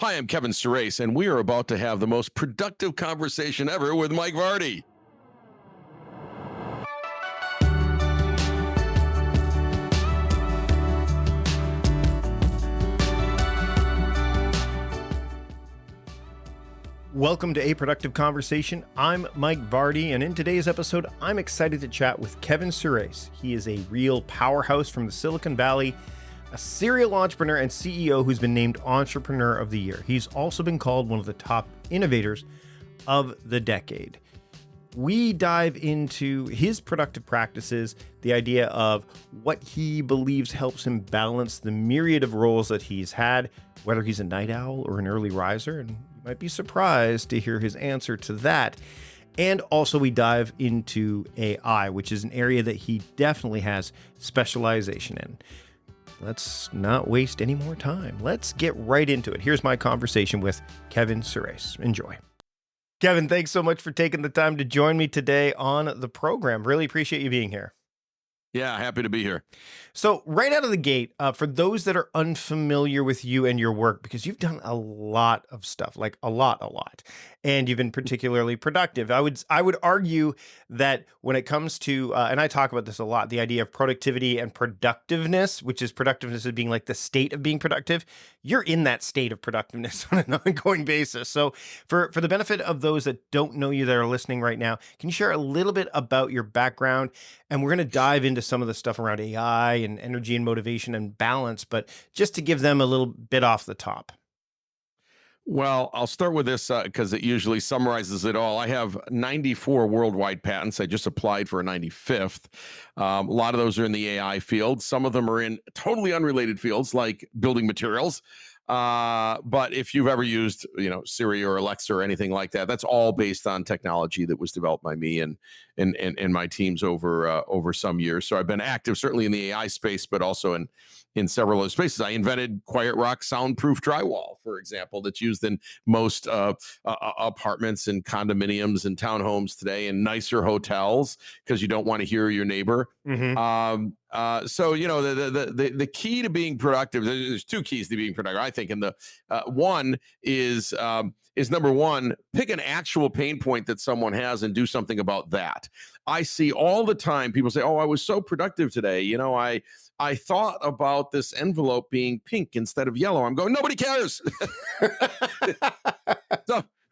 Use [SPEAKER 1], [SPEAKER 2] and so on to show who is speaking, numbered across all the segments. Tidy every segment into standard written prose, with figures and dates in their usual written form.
[SPEAKER 1] Hi, I'm Kevin Surace, and we are about to have the most productive conversation ever with Mike Vardy.
[SPEAKER 2] Welcome to A Productive Conversation. I'm Mike Vardy, and in today's episode, I'm excited to chat with Kevin Surace. He is a real powerhouse from the Silicon Valley, a serial entrepreneur and CEO who's been named Entrepreneur of the Year. He's also been called one of the top innovators of the decade. We dive into his productive practices, the idea of what he believes helps him balance the myriad of roles that he's had, whether he's a night owl or an early riser, and you might be surprised to hear his answer to that. And also we dive into AI, which is an area that he definitely has specialization in. Let's not waste any more time. Let's get right into it. Here's my conversation with Kevin Surace. Enjoy. Kevin, thanks so much for taking the time to join me today on the program. Really appreciate you being here.
[SPEAKER 1] Yeah, happy to be here.
[SPEAKER 2] So right out of the gate, for those that are unfamiliar with you and your work, because you've done a lot of stuff, like a lot, and you've been particularly productive. I would argue that when it comes to, and I talk about this a lot, the idea of productivity and productiveness, which is productiveness as being like the state of being productive. You're in that state of productiveness on an ongoing basis. So for the benefit of those that don't know you that are listening right now, can you share a little bit about your background? And we're going to dive into some of the stuff around AI and energy and motivation and balance, but just to give them a little bit off the top.
[SPEAKER 1] Well, I'll start with this because it usually summarizes it all. I have 94 worldwide patents. I just applied for a 95th. A lot of those are in the AI field. Some of them are in totally unrelated fields like building materials. But if you've ever used, Siri or Alexa or anything like that, that's all based on technology that was developed by me and my teams over some years. So I've been active certainly in the AI space, but also in several other spaces. I invented Quiet Rock soundproof drywall, for example, that's used in most apartments and condominiums and townhomes today and nicer hotels because you don't want to hear your neighbor.
[SPEAKER 2] hmm
[SPEAKER 1] So the key to being productive. There's two keys to being productive, I think, and the one is number one, pick an actual pain point that someone has and do something about that. I see all the time people say, "Oh, I was so productive today. I thought about this envelope being pink instead of yellow." I'm going, nobody cares.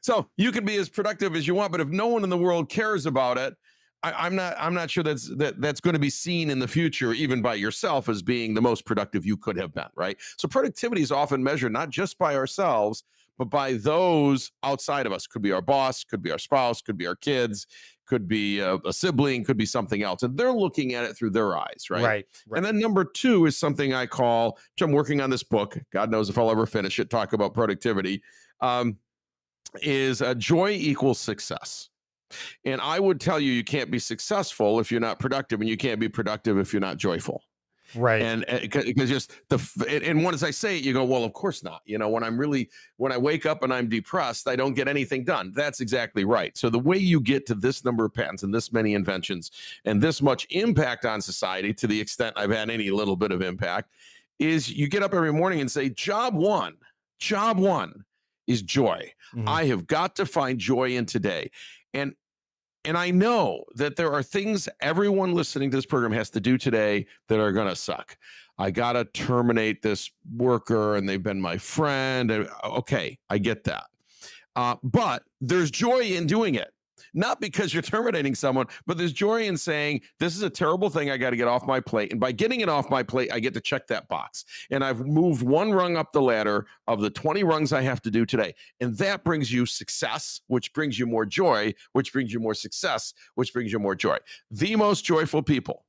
[SPEAKER 1] So you can be as productive as you want, but if no one in the world cares about it, I'm not sure that's going to be seen in the future, even by yourself, as being the most productive you could have been, right? So productivity is often measured not just by ourselves, but by those outside of us. Could be our boss, could be our spouse, could be our kids, could be a sibling, could be something else. And they're looking at it through their eyes, right?
[SPEAKER 2] Right.
[SPEAKER 1] And then number two is something I call, which I'm working on this book. God knows if I'll ever finish it, talk about productivity, is joy equals success. And I would tell you, you can't be successful if you're not productive, and you can't be productive if you're not joyful.
[SPEAKER 2] Right.
[SPEAKER 1] And because just and once I say it, you go, well, of course not. When I wake up and I'm depressed, I don't get anything done. That's exactly right. So the way you get to this number of patents and this many inventions and this much impact on society, to the extent I've had any little bit of impact, is you get up every morning and say, job one is joy.
[SPEAKER 2] Mhm.
[SPEAKER 1] I have got to find joy in today. And and I know that there are things everyone listening to this program has to do today that are going to suck. I got to terminate this worker and they've been my friend. Okay, I get that. But there's joy in doing it. Not because you're terminating someone, but there's joy in saying, this is a terrible thing I got to get off my plate. And by getting it off my plate, I get to check that box. And I've moved one rung up the ladder of the 20 rungs I have to do today. And that brings you success, which brings you more joy, which brings you more success, which brings you more joy. The most joyful people.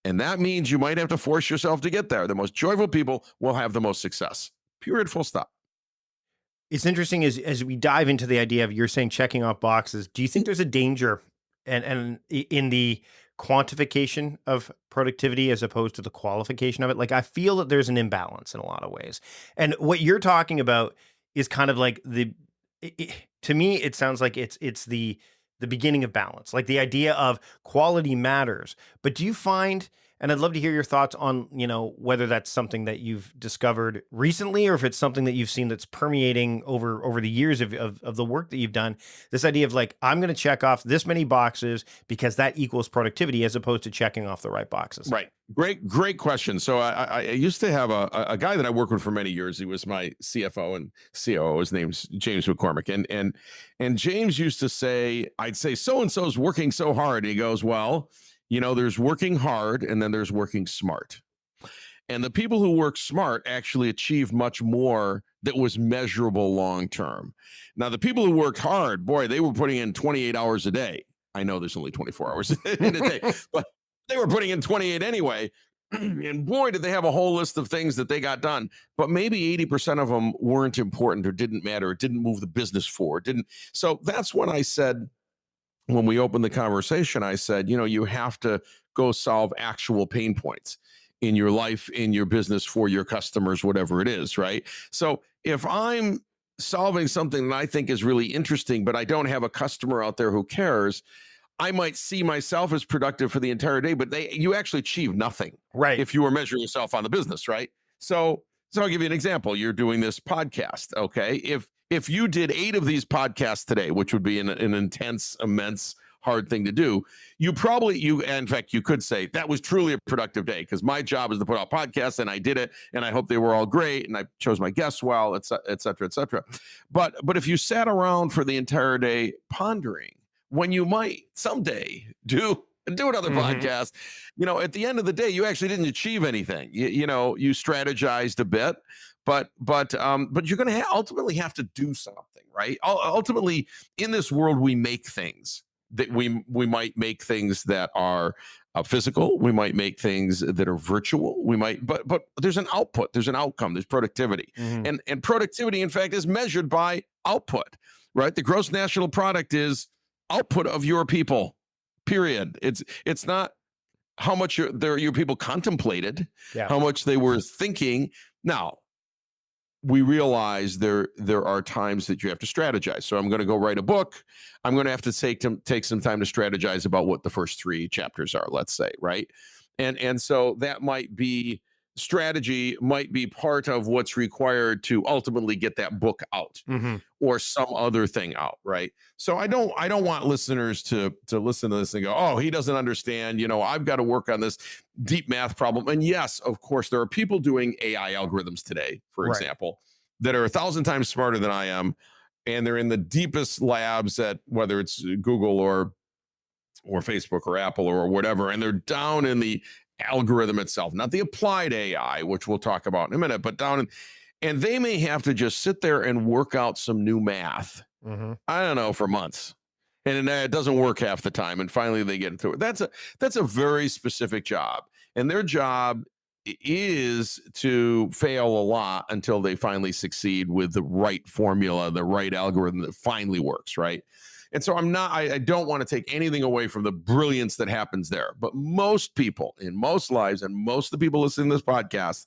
[SPEAKER 1] And that means you might have to force yourself to get there. The most joyful people will have the most success. Period, full stop.
[SPEAKER 2] It's interesting as we dive into the idea of you're saying checking off boxes. Do you think there's a danger in the quantification of productivity as opposed to the qualification of it? Like I feel that there's an imbalance in a lot of ways. And what you're talking about is kind of like to me it sounds like it's the beginning of balance. Like the idea of quality matters. But do you find And I'd love to hear your thoughts on, whether that's something that you've discovered recently or if it's something that you've seen that's permeating over the years of the work that you've done. This idea of like, I'm going to check off this many boxes because that equals productivity as opposed to checking off the right boxes.
[SPEAKER 1] Right. Great question. So I used to have a guy that I worked with for many years. He was my CFO and COO. His name's James McCormick. And James used to say, I'd say, so-and-so's working so hard. And he goes, well, there's working hard and then there's working smart. And the people who work smart actually achieve much more that was measurable long term. Now, the people who worked hard, boy, they were putting in 28 hours a day. I know there's only 24 hours in a day, but they were putting in 28 anyway. And boy, did they have a whole list of things that they got done. But maybe 80% of them weren't important or didn't matter. It didn't move the business forward. So that's when I said, when we opened the conversation, I said, you have to go solve actual pain points in your life, in your business, for your customers, whatever it is, right? So if I'm solving something that I think is really interesting, but I don't have a customer out there who cares, I might see myself as productive for the entire day, but you actually achieve nothing,
[SPEAKER 2] right?
[SPEAKER 1] If you were measuring yourself on the business, right? So I'll give you an example. You're doing this podcast, okay? If you did 8 of these podcasts today, which would be an intense, immense, hard thing to do, in fact, you could say that was truly a productive day because my job is to put out podcasts and I did it and I hope they were all great and I chose my guests well, et cetera, et cetera. But if you sat around for the entire day pondering, when you might someday do another podcast, at the end of the day, you actually didn't achieve anything. You strategized a bit, but you're going to ultimately have to do something, right? Ultimately, in this world, we make things that we might make things that are physical. We might make things that are virtual. We might, but there's an output, there's an outcome, there's productivity, and productivity, in fact, is measured by output, right? The gross national product is output of your people. Period. It's not how much your people contemplated, how much they were thinking. Now, we realize there are times that you have to strategize. So I'm going to go write a book. I'm going to have to take some time to strategize about what the first 3 chapters are, let's say, right? And so that might be strategy, might be part of what's required to ultimately get that book out or some other thing out, right? So I don't want listeners to listen to this and go, oh, he doesn't understand, I've got to work on this deep math problem. And yes, of course, there are people doing AI algorithms today, for example, that are 1,000 times smarter than I am. And they're in the deepest labs at whether it's Google or Facebook or Apple or whatever. And they're down in the algorithm itself, not the applied AI, which we'll talk about in a minute, but and they may have to just sit there and work out some new math. I don't know, for months. And it doesn't work half the time. And finally they get into it. That's a very specific job. And their job is to fail a lot until they finally succeed with the right formula, the right algorithm that finally works, right? And so I don't want to take anything away from the brilliance that happens there. But most people in most lives, and most of the people listening to this podcast,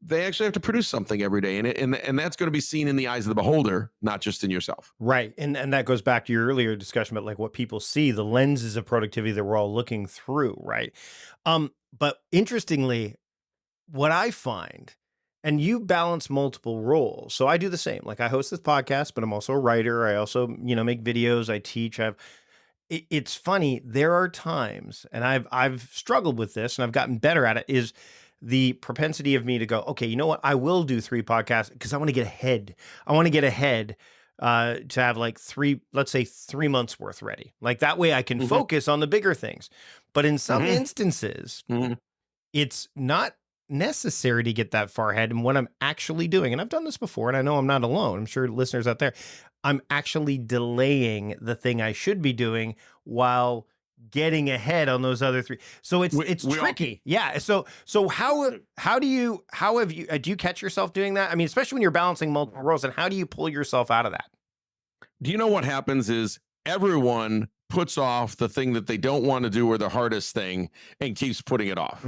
[SPEAKER 1] they actually have to produce something every day. And that's going to be seen in the eyes of the beholder, not just in yourself.
[SPEAKER 2] Right. And that goes back to your earlier discussion about like what people see, the lenses of productivity that we're all looking through, right? But interestingly, what I find, and you balance multiple roles. So I do the same. Like I host this podcast, but I'm also a writer. I also, make videos. I teach. It's funny. There are times, and I've struggled with this, and I've gotten better at it. Is the propensity of me to go, okay, you know what? I will do 3 podcasts because I want to get ahead. I want to get ahead to have like 3 months worth ready. Like that way I can focus on the bigger things. But in some instances, it's not necessary to get that far ahead. And what I'm actually doing, and I've done this before, and I know I'm not alone. I'm sure listeners out there, I'm actually delaying the thing I should be doing while getting ahead on those other 3. So it's tricky. Yeah. So how do you catch yourself doing that? I mean, especially when you're balancing multiple roles, and how do you pull yourself out of that?
[SPEAKER 1] Do you know what happens is everyone puts off the thing that they don't want to do or the hardest thing and keeps putting it off.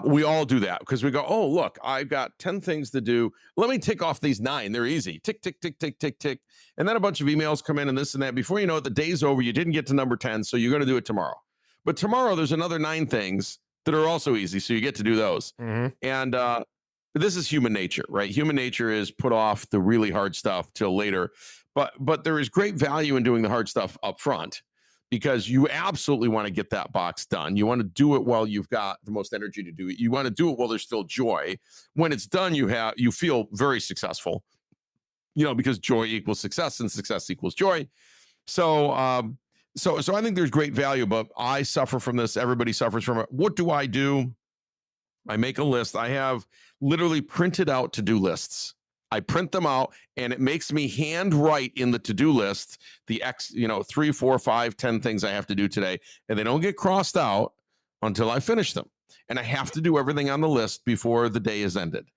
[SPEAKER 1] We all do that because we go, oh, look, I've got 10 things to do. Let me tick off these 9. They're easy. Tick, tick, tick, tick, tick, tick. And then a bunch of emails come in and this and that. Before you know it, the day's over. You didn't get to number 10, so you're going to do it tomorrow. But tomorrow, there's another 9 things that are also easy. So you get to do those.
[SPEAKER 2] Hmm.
[SPEAKER 1] And this is human nature, right? Human nature is put off the really hard stuff till later. But there is great value in doing the hard stuff up front because you absolutely want to get that box done. You want to do it while you've got the most energy to do it. You want to do it while there's still joy. When it's done, you feel very successful, because joy equals success and success equals joy. So so I think there's great value, but I suffer from this. Everybody suffers from it. What do I do? I make a list. I have literally printed out to-do lists. I print them out and it makes me handwrite in the to-do list the 3, 4, 5, 10 things I have to do today. And they don't get crossed out until I finish them. And I have to do everything on the list before the day is ended.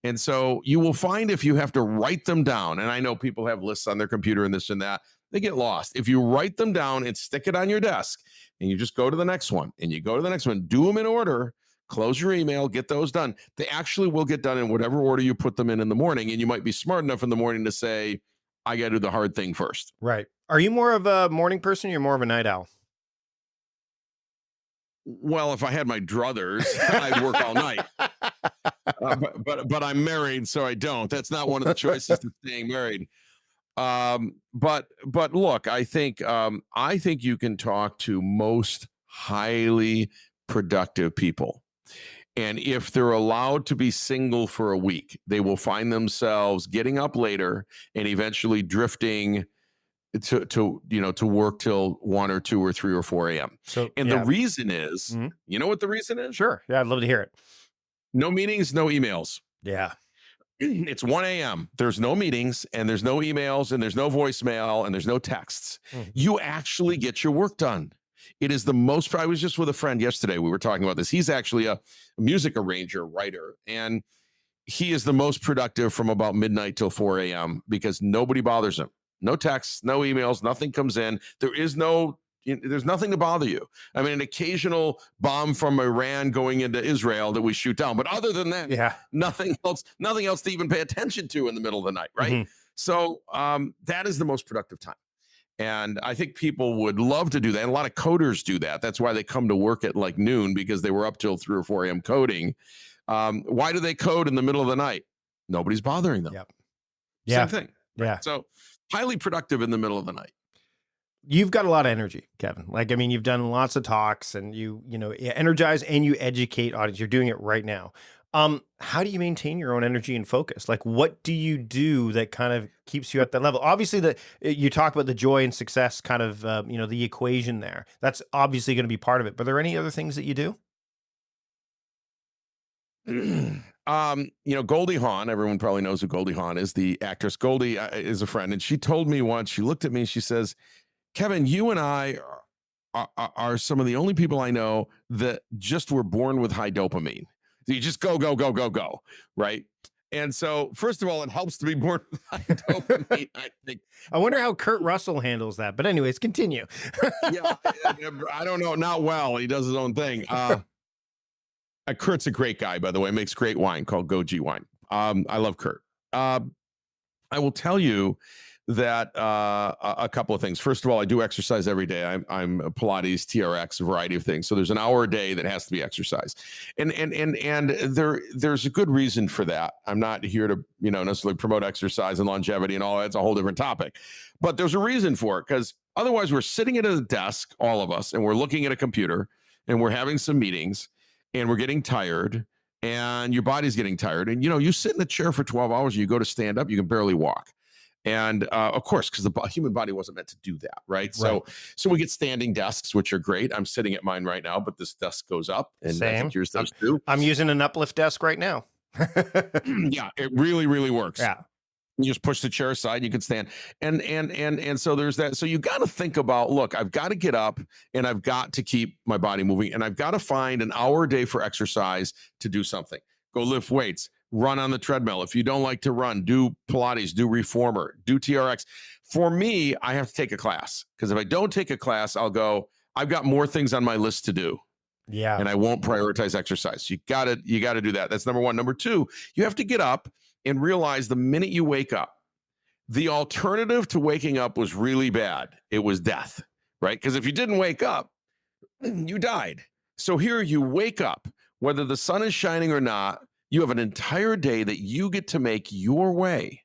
[SPEAKER 1] And so you will find if you have to write them down, and I know people have lists on their computer and this and that, they get lost. If you write them down and stick it on your desk and you just go to the next one and you go to the next one, do them in order, close your email, get those done. They actually will get done in whatever order you put them in the morning. And you might be smart enough in the morning to say, I got to do the hard thing first.
[SPEAKER 2] Right. Are you more of a morning person or you're more of a night owl?
[SPEAKER 1] Well, if I had my druthers, I'd work all night. But I'm married, so I don't. That's not one of the choices to staying married. But look, I think you can talk to most highly productive people. And if they're allowed to be single for a week, they will find themselves getting up later and eventually drifting to work till 1 or 2 or 3 or 4 a.m.
[SPEAKER 2] So,
[SPEAKER 1] and
[SPEAKER 2] yeah.
[SPEAKER 1] the reason is, you know what the reason is?
[SPEAKER 2] Sure. Yeah, I'd love to hear it.
[SPEAKER 1] No meetings, no emails.
[SPEAKER 2] Yeah.
[SPEAKER 1] It's 1 a.m. There's no meetings and there's no emails and there's no voicemail and there's no texts. You actually get your work done. It is the most, I was just with a friend yesterday. We were talking about this. He's actually a music arranger, writer, and he is the most productive from about midnight till 4 a.m. because nobody bothers him. No texts, no emails, nothing comes in. There's nothing to bother you. I mean, an occasional bomb from Iran going into Israel that we shoot down. But other than that, nothing else to even pay attention to in the middle of the night, right? So that is the most productive time. And I think people would love to do that. And a lot of coders do that. That's why they come to work at like noon because they were up till 3 or 4 a.m. coding. Why do they code in the middle of the night? Nobody's bothering them.
[SPEAKER 2] Yep.
[SPEAKER 1] Same thing. Right?
[SPEAKER 2] Yeah.
[SPEAKER 1] So highly productive in the middle of the night.
[SPEAKER 2] You've got a lot of energy, Kevin. Like, I mean, you've done lots of talks and you energize and you educate audience. You're doing it right now. How do you maintain your own energy and focus? Like, what do you do that kind of keeps you at that level? Obviously, you talk about the joy and success kind of, the equation there. That's obviously going to be part of it. But are there any other things that you do?
[SPEAKER 1] Goldie Hawn, everyone probably knows who Goldie Hawn is. The actress Goldie is a friend. And she told me once, she looked at me and she says, Kevin, you and I are some of the only people I know that just were born with high dopamine. You just go, go, go, go, go, right? And so, first of all, it helps to be born with high dopamine, I think.
[SPEAKER 2] I wonder how Kurt Russell handles that. But anyways, continue.
[SPEAKER 1] Yeah, I don't know. Not well. He does his own thing. Kurt's a great guy, by the way. Makes great wine called Goji wine. I love Kurt. I will tell you that a couple of things. First of all, I do exercise every day. I'm a Pilates, TRX, a variety of things. So there's an hour a day that has to be exercised, and there's a good reason for that. I'm not here to necessarily promote exercise and longevity and all. That's a whole different topic, but there's a reason for it because otherwise we're sitting at a desk, all of us, and we're looking at a computer and we're having some meetings and we're getting tired. And your body's getting tired. And, you sit in a chair for 12 hours and you go to stand up, you can barely walk. And of course, because the human body wasn't meant to do that, right? So we get standing desks, which are great. I'm sitting at mine right now, but this desk goes up. And I think yours does too.
[SPEAKER 2] I'm using an uplift desk right now.
[SPEAKER 1] Yeah, it really, really works.
[SPEAKER 2] Yeah.
[SPEAKER 1] You just push the chair aside, you can stand. And so there's that. So you got to think about, look, I've got to get up and I've got to keep my body moving. And I've got to find an hour a day for exercise to do something. Go lift weights, run on the treadmill. If you don't like to run, do Pilates, do reformer, do TRX. For me, I have to take a class because if I don't take a class, I'll go, I've got more things on my list to do.
[SPEAKER 2] Yeah.
[SPEAKER 1] And I won't prioritize exercise. You got to do that. That's number one. Number two, you have to get up and realize the minute you wake up, the alternative to waking up was really bad. It was death, right? Because if you didn't wake up, you died. So here you wake up, whether the sun is shining or not, you have an entire day that you get to make your way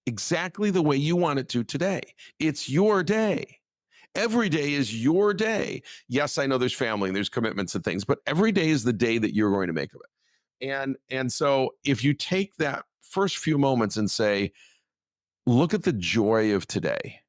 [SPEAKER 1] exactly the way you want it to today. It's your day. Every day is your day. Yes, I know there's family and there's commitments and things, but every day is the day that you're going to make of it. And so if you take that first few moments and say, look at the joy of today.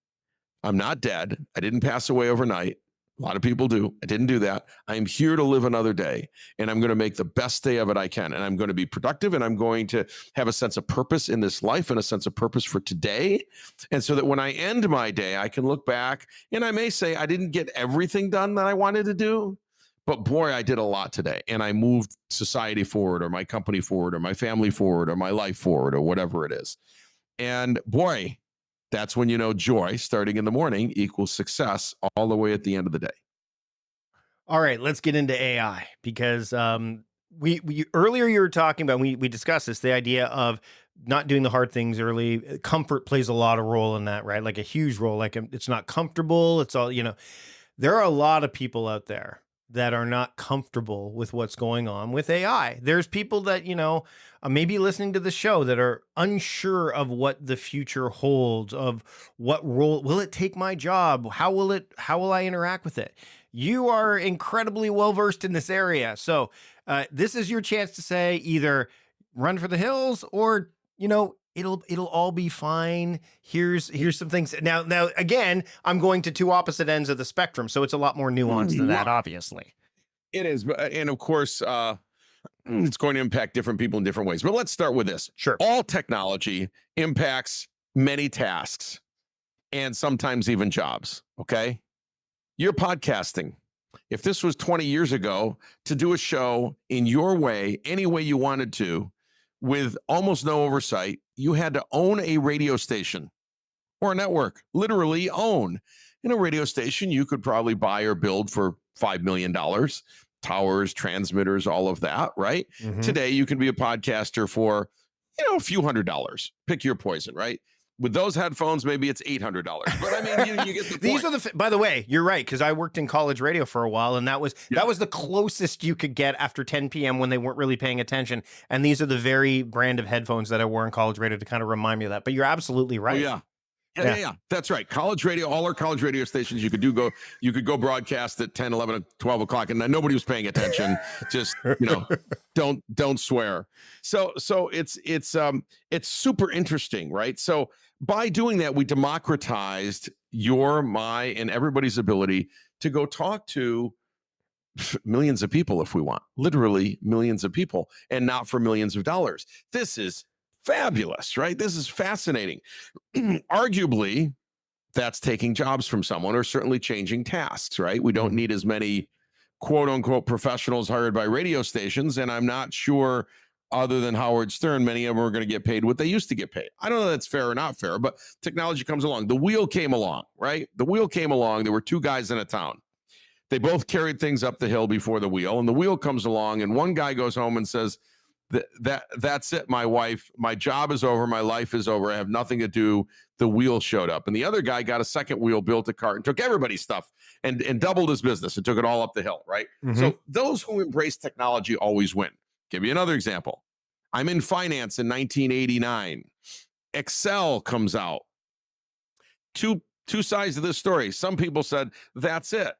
[SPEAKER 1] I'm not dead. I didn't pass away overnight. A lot of people do. I didn't do that. I'm here to live another day, and I'm going to make the best day of it I can. And I'm going to be productive, and I'm going to have a sense of purpose in this life and a sense of purpose for today. And so that when I end my day, I can look back and I may say, I didn't get everything done that I wanted to do, but boy, I did a lot today. And I moved society forward, or my company forward, or my family forward, or my life forward, or whatever it is. And boy, that's when you know joy starting in the morning equals success all the way at the end of the day.
[SPEAKER 2] All right, let's get into AI because we earlier you were talking about, we discussed this, the idea of not doing the hard things early. Comfort plays a lot of role in that, right? Like a huge role. Like it's not comfortable. It's all, there are a lot of people out there that are not comfortable with what's going on with AI. There's people that, maybe listening to the show that are unsure of what the future holds, of what role will it take my job? How will I interact with it? You are incredibly well-versed in this area. So this is your chance to say either run for the hills or, it'll all be fine. Here's some things. Now, again, I'm going to two opposite ends of the spectrum, so it's a lot more nuanced than that, obviously.
[SPEAKER 1] It is. And of course, it's going to impact different people in different ways. But let's start with this.
[SPEAKER 2] Sure.
[SPEAKER 1] All technology impacts many tasks and sometimes even jobs. Okay. You're podcasting. If this was 20 years ago, to do a show in your way, any way you wanted to, with almost no oversight, you had to own a radio station or a network, literally own. In a radio station, you could probably buy or build for $5 million, towers, transmitters, all of that, right?
[SPEAKER 2] Mm-hmm.
[SPEAKER 1] Today, you can be a podcaster for, a few $100s. Pick your poison, right? With those headphones, maybe it's $800. But I mean, you get the point.
[SPEAKER 2] These are by the way, you're right, because I worked in college radio for a while, and that was the closest you could get after 10 p.m. when they weren't really paying attention. And these are the very brand of headphones that I wore in college radio to kind of remind me of that. But you're absolutely right.
[SPEAKER 1] Oh, yeah. That's right. College radio, all our college radio stations, you could go broadcast at 10, 11, 12 o'clock, and nobody was paying attention. Just, don't swear. So it's super interesting, right? So by doing that, we democratized my, and everybody's ability to go talk to millions of people if we want, literally millions of people, and not for millions of dollars. This is fabulous, right? This is fascinating. Arguably, that's taking jobs from someone or certainly changing tasks, right? We don't need as many quote unquote professionals hired by radio stations. And I'm not sure, other than Howard Stern, many of them are going to get paid what they used to get paid. I don't know if that's fair or not fair, but technology comes along. The wheel came along, right? The wheel came along. There were two guys in a town. They both carried things up the hill before the wheel, and the wheel comes along, and one guy goes home and says, that's it, my wife. My job is over. My life is over. I have nothing to do. The wheel showed up. And the other guy got a second wheel, built a cart, and took everybody's stuff and doubled his business and took it all up the hill, right?
[SPEAKER 2] Mm-hmm.
[SPEAKER 1] So those who embrace technology always win. Give you another example. I'm in finance in 1989. Excel comes out. Two sides of this story. Some people said, that's it.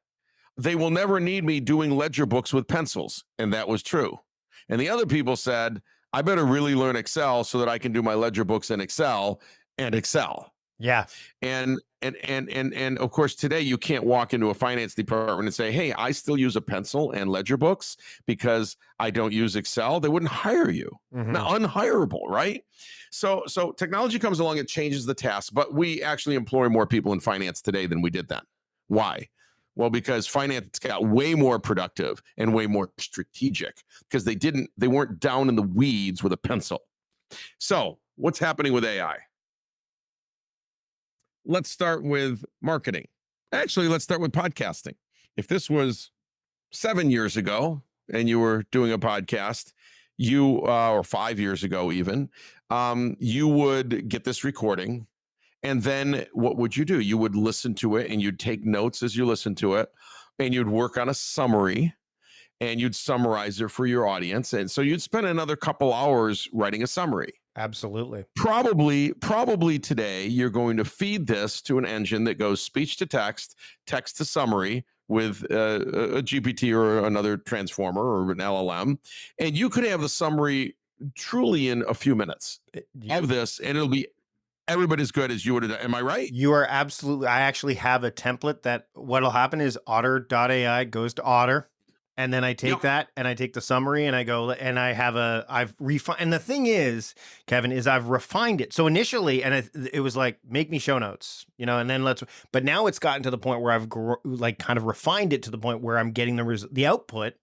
[SPEAKER 1] They will never need me doing ledger books with pencils. And that was true. And the other people said, I better really learn Excel so that I can do my ledger books in Excel and Excel.
[SPEAKER 2] Yeah.
[SPEAKER 1] And of course, today you can't walk into a finance department and say, hey, I still use a pencil and ledger books because I don't use Excel. They wouldn't hire you.
[SPEAKER 2] Mm-hmm.
[SPEAKER 1] Now, unhireable, right? So technology comes along, it changes the task, but we actually employ more people in finance today than we did then. Why? Well, because finance got way more productive and way more strategic because they weren't down in the weeds with a pencil. So what's happening with AI? Let's start with marketing. Actually, let's start with podcasting. If this was 7 years ago and you were doing a podcast, or 5 years ago even, you would get this recording. And then what would you do? You would listen to it and you'd take notes as you listen to it, and you'd work on a summary. and you'd summarize it for your audience. And so you'd spend another couple hours writing a summary.
[SPEAKER 2] Absolutely.
[SPEAKER 1] Probably today you're going to feed this to an engine that goes speech to text, text to summary with a GPT or another transformer or an LLM, and you could have the summary truly in a few minutes of this, and it'll be everybody as good as you would have done. Am I right?
[SPEAKER 2] You are absolutely. I actually have a template that what'll happen is otter.ai goes to Otter. And then I take
[SPEAKER 1] Yep.
[SPEAKER 2] that and I take the summary and I go and I've refined. And the thing is, Kevin, is I've refined it. So initially, and it was like, make me show notes, and then but now it's gotten to the point where I've like kind of refined it to the point where I'm getting the output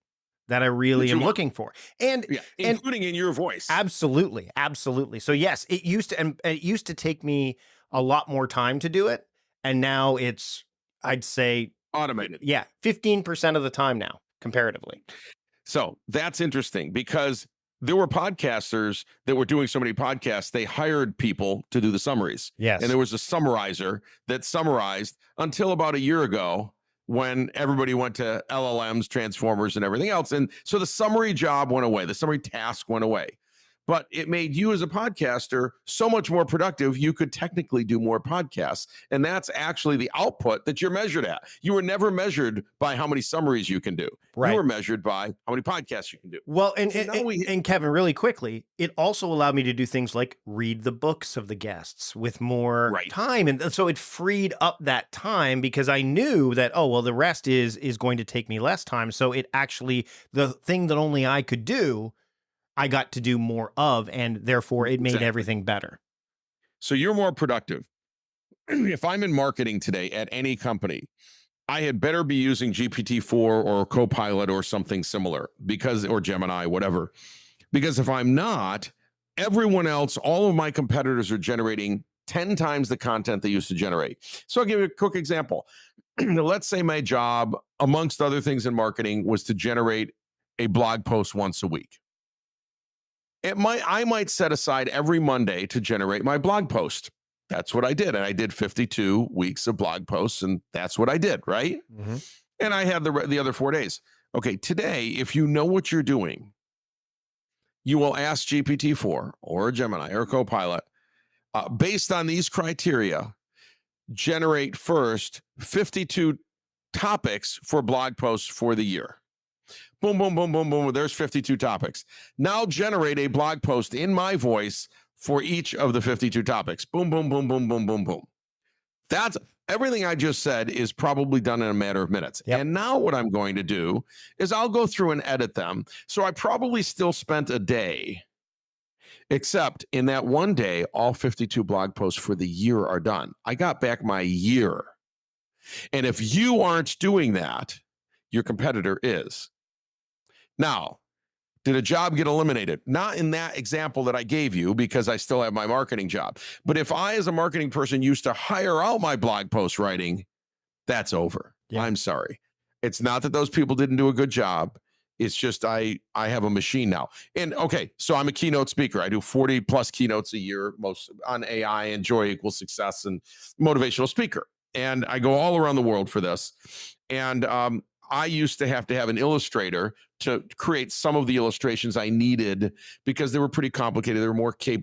[SPEAKER 2] that I really am looking for. And
[SPEAKER 1] including in your voice.
[SPEAKER 2] Absolutely. Absolutely. So yes, it used to take me a lot more time to do it. And now it's, I'd say,
[SPEAKER 1] automated.
[SPEAKER 2] Yeah. 15% of the time now, comparatively.
[SPEAKER 1] So that's interesting because there were podcasters that were doing so many podcasts, they hired people to do the summaries.
[SPEAKER 2] Yes.
[SPEAKER 1] And there was a summarizer that summarized until about a year ago when everybody went to LLMs, transformers, and everything else. And so the summary job went away, the summary task went away. But it made you as a podcaster so much more productive. You could technically do more podcasts. And that's actually the output that you're measured at. You were never measured by how many summaries you can do.
[SPEAKER 2] Right.
[SPEAKER 1] You were measured by how many podcasts you can do.
[SPEAKER 2] Well, and Kevin, really quickly, it also allowed me to do things like read the books of the guests with more time. And so it freed up that time because I knew that, the rest is going to take me less time. So it actually, the thing that only I could do, I got to do more of, and therefore it made everything better.
[SPEAKER 1] So you're more productive. If I'm in marketing today at any company, I had better be using GPT-4 or Copilot or something similar or Gemini, whatever. Because if I'm not, everyone else, all of my competitors are generating 10 times the content they used to generate. So I'll give you a quick example. Let's say my job, amongst other things in marketing, was to generate a blog post once a week. I might set aside every Monday to generate my blog post. That's what I did. And I did 52 weeks of blog posts, and that's what I did, right?
[SPEAKER 2] Mm-hmm.
[SPEAKER 1] And I had the other 4 days. Okay, today, if you know what you're doing, you will ask GPT-4 or Gemini or Copilot, based on these criteria, generate first 52 topics for blog posts for the year. Boom, boom, boom, boom, boom. There's 52 topics. Now generate a blog post in my voice for each of the 52 topics. Boom, boom, boom, boom, boom, boom, boom. That's everything I just said is probably done in a matter of minutes.
[SPEAKER 2] Yep.
[SPEAKER 1] And now what I'm going to do is I'll go through and edit them. So I probably still spent a day, except in that one day, all 52 blog posts for the year are done. I got back my year. And if you aren't doing that, your competitor is. Now, did a job get eliminated? Not in that example that I gave you because I still have my marketing job. But if I, as a marketing person, used to hire out my blog post writing, that's over. Yeah. I'm sorry. It's not that those people didn't do a good job. It's just I have a machine now. And okay, so I'm a keynote speaker. I do 40 plus keynotes a year, most on AI and joy equals success and motivational speaker. And I go all around the world for this. And I used to have an illustrator to create some of the illustrations I needed because they were pretty complicated. They were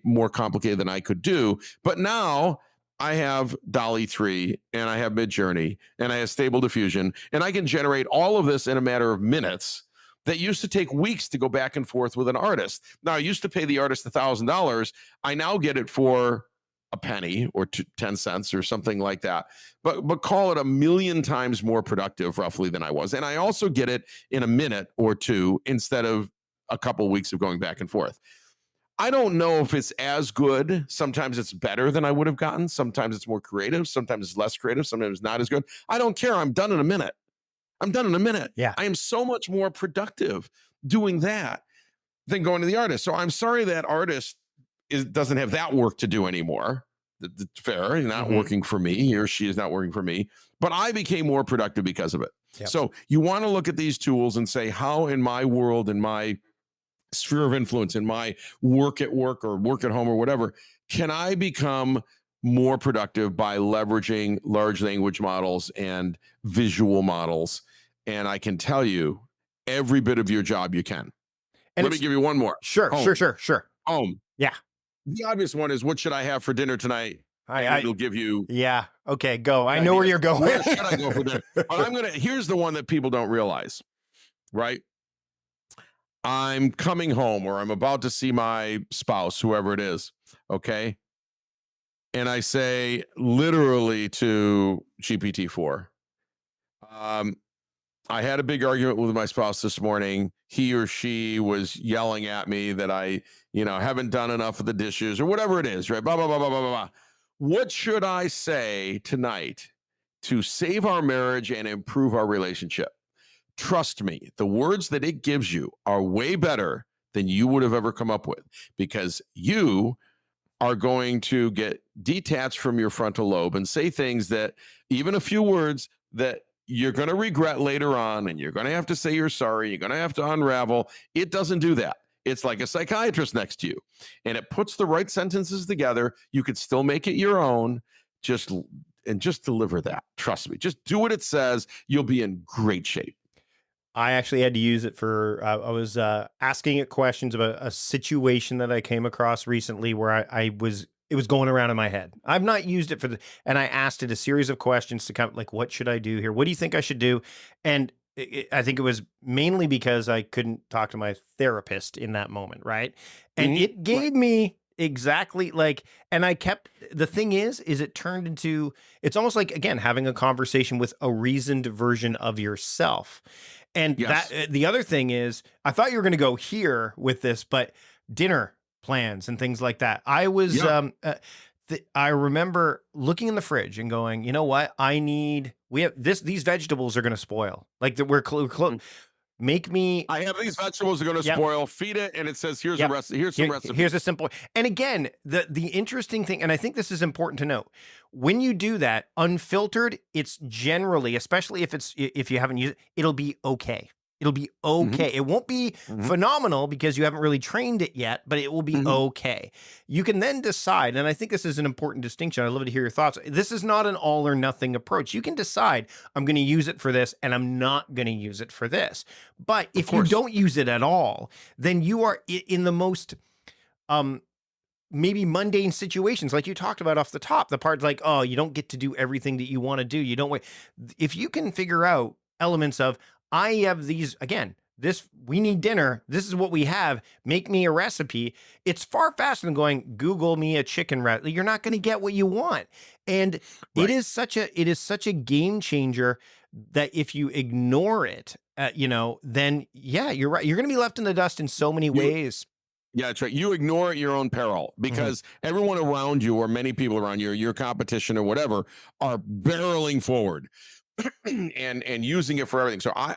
[SPEAKER 1] more complicated than I could do. But now I have DALL-E 3 and I have Midjourney and I have Stable Diffusion, and I can generate all of this in a matter of minutes that used to take weeks to go back and forth with an artist. Now, I used to pay the artist $1,000. I now get it for a penny or 10 cents or something like that, but call it 1,000,000 times more productive roughly than I was. And I also get it in a minute or two instead of a couple of weeks of going back and forth. I don't know if it's as good. Sometimes it's better than I would have gotten. Sometimes it's more creative. Sometimes it's less creative. Sometimes it's not as good. I don't care. I'm done in a minute. Yeah. I am so much more productive doing that than going to the artist. So I'm sorry that artist doesn't have that work to do anymore. It's fair. He's not working for me. He or she is not working for me. But I became more productive because of it. Yep. So you want to look at these tools and say, how in my world, in my sphere of influence, in my work at work or work at home or whatever, can I become more productive by leveraging large language models and visual models? And I can tell you, every bit of your job you can.
[SPEAKER 2] And
[SPEAKER 1] Let me give you one more.
[SPEAKER 2] sure,
[SPEAKER 1] Home.
[SPEAKER 2] sure.
[SPEAKER 1] Home.
[SPEAKER 2] Yeah.
[SPEAKER 1] The obvious one is, what should I have for dinner tonight? And
[SPEAKER 2] I
[SPEAKER 1] it'll give you
[SPEAKER 2] yeah. Okay, go. I know where
[SPEAKER 1] ideas.
[SPEAKER 2] you're going.
[SPEAKER 1] Where should I go for dinner? But here's the one that people don't realize, right? I'm coming home, or I'm about to see my spouse, whoever it is. Okay. And I say literally to GPT-4, I had a big argument with my spouse this morning. He or she was yelling at me that I, haven't done enough of the dishes or whatever it is, right? Blah, blah, blah, blah, blah, blah, blah. What should I say tonight to save our marriage and improve our relationship? Trust me, the words that it gives you are way better than you would have ever come up with, because you are going to get detached from your frontal lobe and say things that, even a few words that you're going to regret later on, and you're going to have to say you're sorry. You're going to have to unravel. It doesn't do that. It's like a psychiatrist next to you, and it puts the right sentences together. You could still make it your own. Just deliver that. Trust me. Just do what it says. You'll be in great shape.
[SPEAKER 2] I actually had to use it for, I was asking it questions about a situation that I came across recently where it was going around in my head. I've not used it and I asked it a series of questions to come, like, what should I do here? What do you think I should do? And I think it was mainly because I couldn't talk to my therapist in that moment, right? And it gave me exactly and the thing is it turned into, it's almost like, again, having a conversation with a reasoned version of yourself. And
[SPEAKER 1] Yes.
[SPEAKER 2] The other thing is, I thought you were going to go here with this, but dinner plans and things like that. I was, I remember looking in the fridge and going, you know what? These vegetables are going to spoil. Like that we're close. I
[SPEAKER 1] have these vegetables are going to spoil. Feed it, and it says, here's a recipe. Here's some recipe.
[SPEAKER 2] Here's a simple. And again, the interesting thing, and I think this is important to note, when you do that unfiltered, it's generally, especially if you haven't used it, it'll be okay. It'll be okay. It won't be phenomenal because you haven't really trained it yet, but it will be okay. You can then decide, and I think this is an important distinction. I'd love to hear your thoughts. This is not an all or nothing approach. You can decide, I'm going to use it for this and I'm not going to use it for this. But if you don't use it at all, then you are in the most maybe mundane situations, like you talked about off the top, the part like, oh, you don't get to do everything that you want to do. You don't wait. If you can figure out elements of, I have these, again, we need dinner. This is what we have. Make me a recipe. It's far faster than going, Google me a chicken recipe. You're not going to get what you want. And it is such a game changer that if you ignore it, then yeah, you're right. You're going to be left in the dust in so many ways.
[SPEAKER 1] Yeah, that's right. You ignore at your own peril, because everyone around you, or many people around you, or your competition or whatever, are barreling forward and using it for everything. So I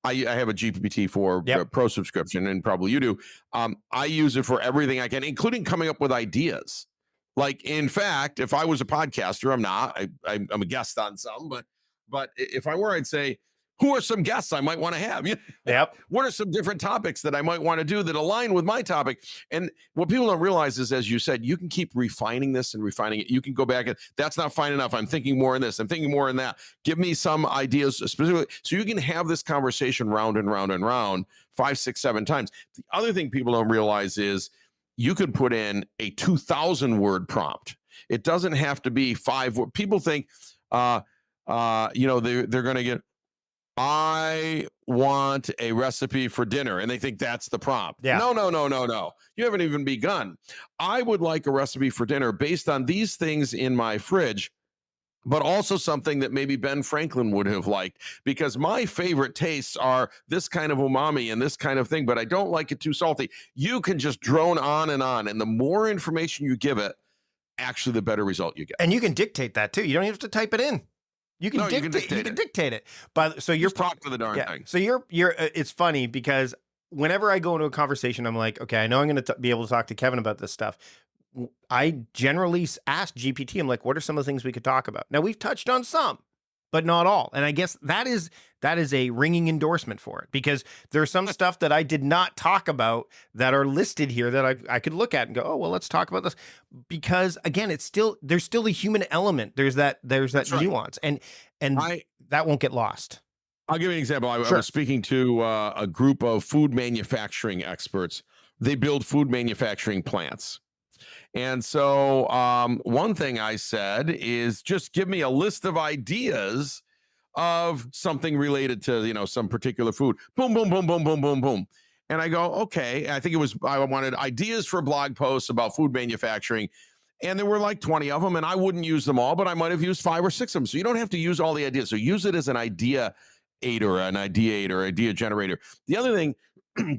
[SPEAKER 1] have a GPT-4 Pro subscription, and probably you do. I use it for everything I can, including coming up with ideas. Like, in fact, if I was a podcaster, I'm not. I'm a guest on some, but if I were, I'd say, who are some guests I might want to have?
[SPEAKER 2] Yep.
[SPEAKER 1] What are some different topics that I might want to do that align with my topic? And what people don't realize is, as you said, you can keep refining this and refining it. You can go back and, that's not fine enough. I'm thinking more in this. I'm thinking more in that. Give me some ideas specifically. So you can have this conversation round and round and round 5, 6, 7 times. The other thing people don't realize is you could put in a 2,000 word prompt. It doesn't have to be 5 words. People think, they're going to get, I want a recipe for dinner, and they think that's the prompt.
[SPEAKER 2] Yeah.
[SPEAKER 1] No. You haven't even begun. I would like a recipe for dinner based on these things in my fridge, but also something that maybe Ben Franklin would have liked, because my favorite tastes are this kind of umami and this kind of thing, but I don't like it too salty. You can just drone on, and the more information you give it, actually the better result you get.
[SPEAKER 2] And you can dictate that too. You don't have to type it in. You can dictate it. But so you're
[SPEAKER 1] talk to the darn thing.
[SPEAKER 2] So you're it's funny because whenever I go into a conversation, I'm like, okay, I know I'm going to be able to talk to Kevin about this stuff. I generally ask GPT, I'm like, what are some of the things we could talk about? Now, we've touched on some, but not all. And I guess that is a ringing endorsement for it, because there's some stuff that I did not talk about that are listed here that I could look at and go, oh, well, let's talk about this. Because again, there's still a human element. There's that nuance, and that won't get lost.
[SPEAKER 1] I'll give you an example. I
[SPEAKER 2] Sure.
[SPEAKER 1] was speaking to a group of food manufacturing experts. They build food manufacturing plants. And so, one thing I said is just give me a list of ideas of something related to, some particular food. Boom, boom, boom, boom, boom, boom, boom. And I go, okay. I think I wanted ideas for blog posts about food manufacturing. And there were like 20 of them, and I wouldn't use them all, but I might have used 5 or 6 of them. So you don't have to use all the ideas. So use it as an idea aider, an ideator, idea generator. The other thing,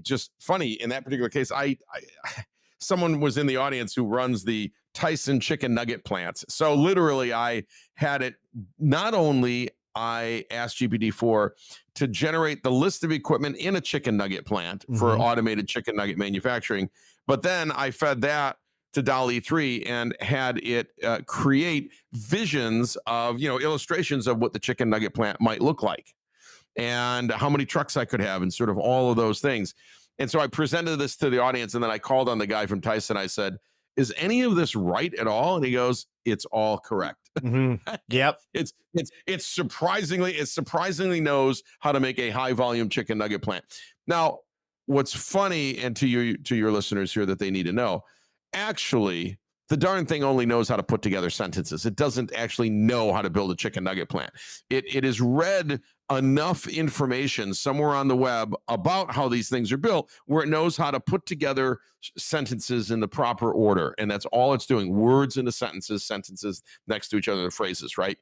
[SPEAKER 1] just funny in that particular case, someone was in the audience who runs the Tyson chicken nugget plants. So literally, I had it not only I asked GPT-4 to generate the list of equipment in a chicken nugget plant for automated chicken nugget manufacturing, but then I fed that to DALL-E 3 and had it create visions of, illustrations of what the chicken nugget plant might look like and how many trucks I could have and sort of all of those things. And so I presented this to the audience, and then I called on the guy from Tyson. I said, is any of this right at all? And he goes, it's all correct.
[SPEAKER 2] Yep.
[SPEAKER 1] It surprisingly knows how to make a high volume chicken nugget plant. Now, what's funny, and to your listeners here that they need to know, actually, the darn thing only knows how to put together sentences. It doesn't actually know how to build a chicken nugget plant. It has read enough information somewhere on the web about how these things are built where it knows how to put together sentences in the proper order. And that's all it's doing. Words into sentences next to each other, the phrases, right?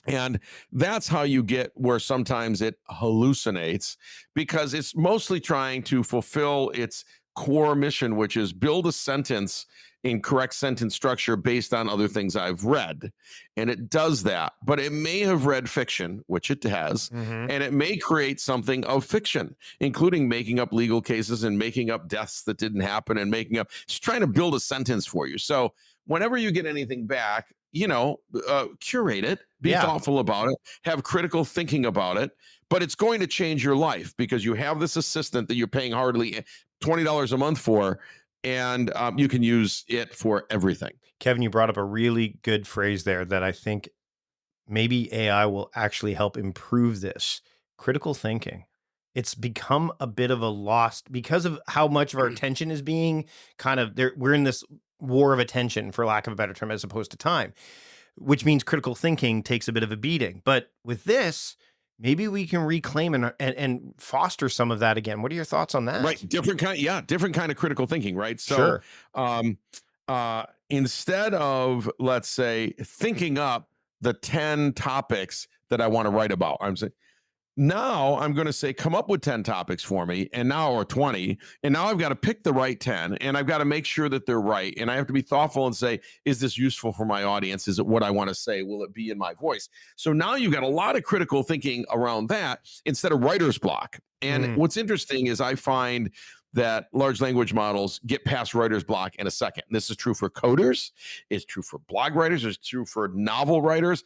[SPEAKER 1] And that's how you get where sometimes it hallucinates, because it's mostly trying to fulfill its core mission, which is build a sentence in correct sentence structure based on other things I've read. And it does that, but it may have read fiction, which it has, and it may create something of fiction, including making up legal cases and making up deaths that didn't happen and it's trying to build a sentence for you. So whenever you get anything back, curate it, be thoughtful about it, have critical thinking about it, but it's going to change your life because you have this assistant that you're paying hardly $20 a month for, and you can use it for everything.
[SPEAKER 2] Kevin, you brought up a really good phrase there that I think maybe AI will actually help improve this. Critical thinking. It's become a bit of a lost because of how much of our attention is being kind of there. We're in this war of attention, for lack of a better term, as opposed to time, which means critical thinking takes a bit of a beating. But with this, maybe we can reclaim and foster some of that again. What are your thoughts on that?
[SPEAKER 1] Right. Different kind of critical thinking, right? So instead of, let's say, thinking up the 10 topics that I want to write about, I'm saying, now I'm going to say, come up with 10 topics for me, or 20. And now I've got to pick the right 10, and I've got to make sure that they're right. And I have to be thoughtful and say, is this useful for my audience? Is it what I want to say? Will it be in my voice? So now you've got a lot of critical thinking around that instead of writer's block. And what's interesting is I find that large language models get past writer's block in a second. This is true for coders. It's true for blog writers. It's true for novel writers.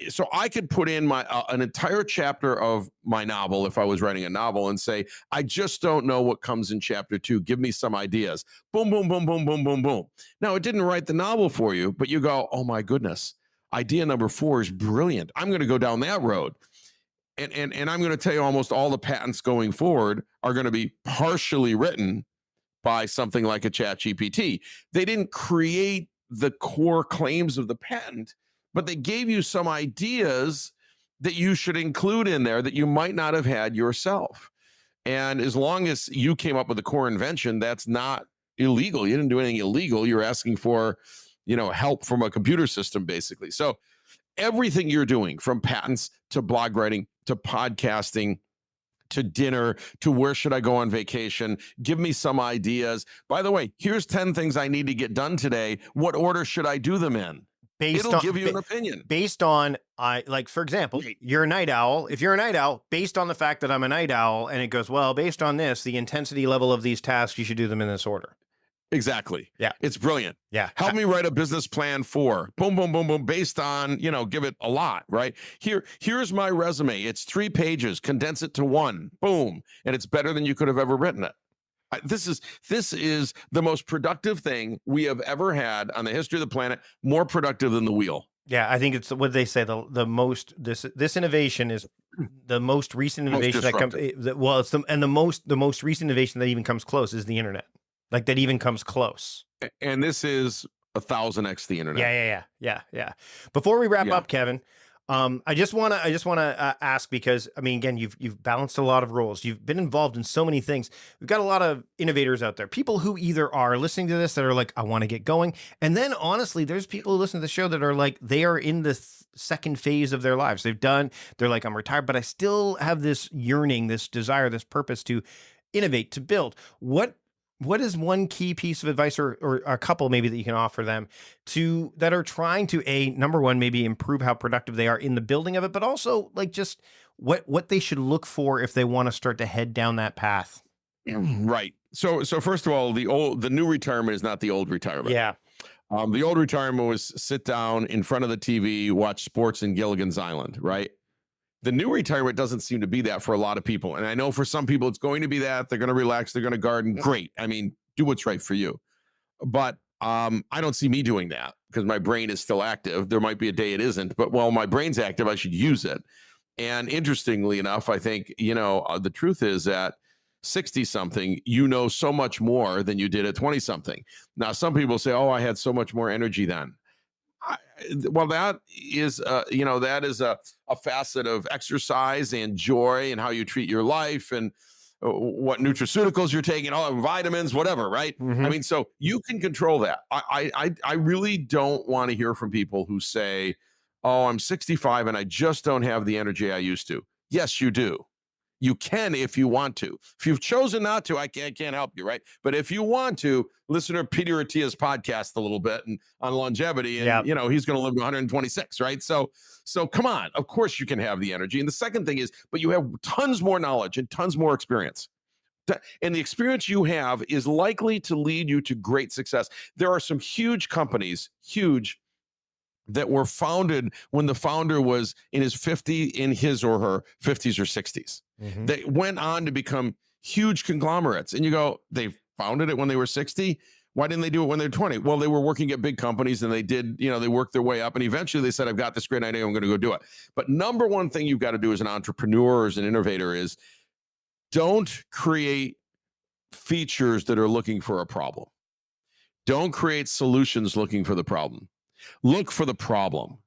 [SPEAKER 1] So I could put in my an entire chapter of my novel if I was writing a novel and say, I just don't know what comes in chapter 2. Give me some ideas. Boom, boom, boom, boom, boom, boom, boom. Now, it didn't write the novel for you, but you go, oh my goodness, idea number 4 is brilliant. I'm going to go down that road. And I'm going to tell you, almost all the patents going forward are going to be partially written by something like a Chat GPT. They didn't create the core claims of the patent, but they gave you some ideas that you should include in there that you might not have had yourself. And as long as you came up with the core invention, that's not illegal. You didn't do anything illegal. You're asking for, help from a computer system, basically. So everything you're doing, from patents to blog writing to podcasting to dinner to where should I go on vacation, give me some ideas. By the way, here's 10 things I need to get done today. What order should I do them in? It'll give you an opinion.
[SPEAKER 2] Based on, for example, you're a night owl. If you're a night owl, based on the fact that I'm a night owl, and it goes, well, based on this, the intensity level of these tasks, you should do them in this order.
[SPEAKER 1] Exactly.
[SPEAKER 2] Yeah.
[SPEAKER 1] It's brilliant.
[SPEAKER 2] Yeah.
[SPEAKER 1] Help me write a business plan for boom, boom, boom, boom, based on, give it a lot, right? Here's my resume. It's 3 pages, condense it to 1, boom. And it's better than you could have ever written it. This is the most productive thing we have ever had on the history of the planet, more productive than the wheel.
[SPEAKER 2] Yeah. I think it's what they say, the most, this innovation is the most recent
[SPEAKER 1] Most
[SPEAKER 2] innovation that comes,
[SPEAKER 1] disruptive.
[SPEAKER 2] well, it's the most recent innovation that even comes close is the internet. Like that even comes close.
[SPEAKER 1] And this is 1,000x the internet.
[SPEAKER 2] Yeah. Before we wrap
[SPEAKER 1] Yeah.
[SPEAKER 2] up, Kevin, I just want to ask, because I mean, again, you've balanced a lot of roles. You've been involved in so many things. We've got a lot of innovators out there, people who either are listening to this that are like, I want to get going, and then honestly, there's people who listen to the show that are like, they are in the second phase of their lives. They're like, I'm retired, but I still have this yearning, this desire, this purpose to innovate, to build. What is one key piece of advice, or a couple maybe, that you can offer them that are trying to, number one, maybe improve how productive they are in the building of it, but also like just what they should look for if they want to start to head down that path?
[SPEAKER 1] Right. So first of all, the new retirement is not the old retirement.
[SPEAKER 2] Yeah.
[SPEAKER 1] The old retirement was sit down in front of the TV, watch sports in Gilligan's Island, right? The new retirement doesn't seem to be that for a lot of people. And I know for some people it's going to be that. They're going to relax, they're going to garden. Great. I mean, do what's right for you. But I don't see me doing that because my brain is still active. There might be a day it isn't, but while my brain's active, I should use it. And interestingly enough, I think, the truth is that 60 something, you know so much more than you did at 20 something. Now, some people say, oh, I had so much more energy then. Well, that is, a facet of exercise and joy and how you treat your life and what nutraceuticals you're taking, all vitamins, whatever, right?
[SPEAKER 2] Mhm.
[SPEAKER 1] I mean, so you can control that. I really don't want to hear from people who say, oh, I'm 65 and I just don't have the energy I used to. Yes, you do. You can if you want to. If you've chosen not to, I can't help you, right? But if you want to, listen to Peter Attia's podcast a little bit and on longevity, and he's going to live to 126, right? So come on, of course you can have the energy. And the second thing is, but you have tons more knowledge and tons more experience. And the experience you have is likely to lead you to great success. There are some huge companies, that were founded when the founder was in his or her 50s or 60s.
[SPEAKER 2] Mhm.
[SPEAKER 1] They went on to become huge conglomerates. And you go, they founded it when they were 60. Why didn't they do it when they were 20? Well, they were working at big companies and they worked their way up. And eventually they said, I've got this great idea, I'm going to go do it. But number one thing you've got to do as an entrepreneur, as an innovator, is don't create features that are looking for a problem. Don't create solutions looking for the problem. Look for the problem.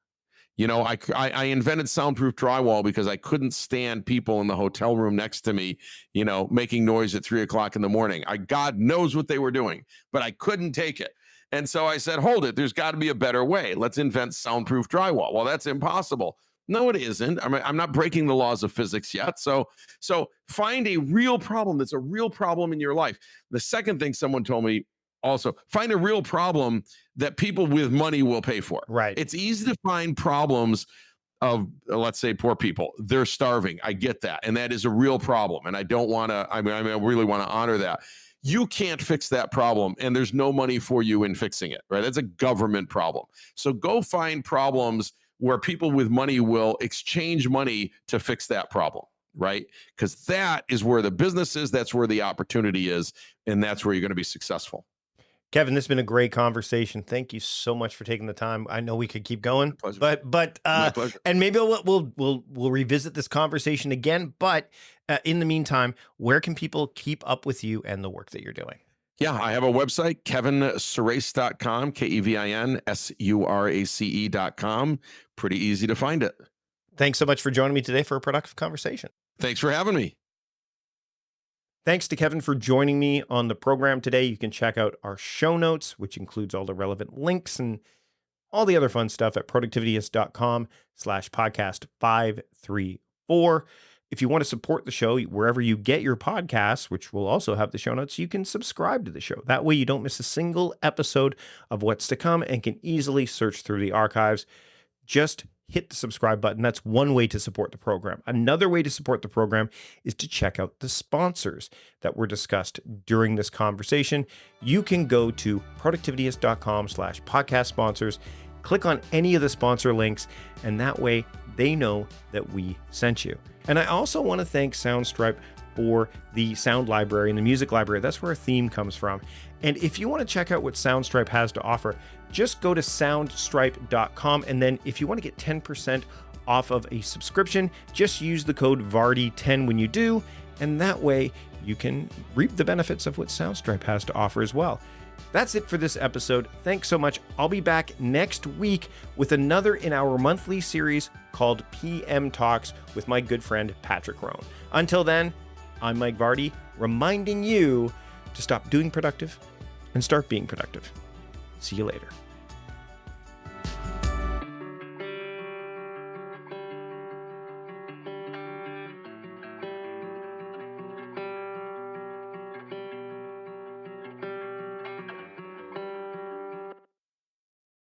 [SPEAKER 1] I invented soundproof drywall because I couldn't stand people in the hotel room next to me, making noise at 3:00 in the morning. God knows what they were doing, but I couldn't take it. And so I said, hold it. There's got to be a better way. Let's invent soundproof drywall. Well, that's impossible. No, it isn't. I'm not breaking the laws of physics yet. So find a real problem that's a real problem in your life. The second thing someone told me, also, find a real problem that people with money will pay for.
[SPEAKER 2] Right.
[SPEAKER 1] It's easy to find problems of, let's say, poor people. They're starving. I get that. And that is a real problem. And I don't want to, I really want to honor that. You can't fix that problem, and there's no money for you in fixing it, right? That's a government problem. So go find problems where people with money will exchange money to fix that problem, right? Because that is where the business is, that's where the opportunity is, and that's where you're going to be successful.
[SPEAKER 2] Kevin, this has been a great conversation. Thank you so much for taking the time. I know we could keep going,
[SPEAKER 1] pleasure.
[SPEAKER 2] but
[SPEAKER 1] My pleasure.
[SPEAKER 2] And maybe we'll revisit this conversation again. But in the meantime, where can people keep up with you and the work that you're doing?
[SPEAKER 1] Yeah, I have a website, kevinsurace.com, KevinSurace.com. Pretty easy to find it.
[SPEAKER 2] Thanks so much for joining me today for a productive conversation.
[SPEAKER 1] Thanks for having me.
[SPEAKER 2] Thanks to Kevin for joining me on the program today. You can check out our show notes, which includes all the relevant links and all the other fun stuff at productivityist.com/podcast534. If you want to support the show, wherever you get your podcasts, which will also have the show notes, you can subscribe to the show. That way you don't miss a single episode of what's to come and can easily search through the archives. Just hit the subscribe button. That's one way to support the program. Another way to support the program is to check out the sponsors that were discussed during this conversation. You can go to productivityist.com/podcast sponsors, click on any of the sponsor links, and that way they know that we sent you. And I also want to thank Soundstripe for the sound library and the music library. That's where our theme comes from. And if you want to check out what Soundstripe has to offer, just go to soundstripe.com. And then if you want to get 10% off of a subscription. Just use the code VARDY10 when you do, and that way you can reap the benefits of what Soundstripe has to offer as well. That's it for this episode. Thanks so much. I'll be back next week with another in our monthly series called PM Talks with my good friend Patrick Rohn. Until then, I'm Mike Vardy, reminding you to stop doing productive and start being productive. See you later.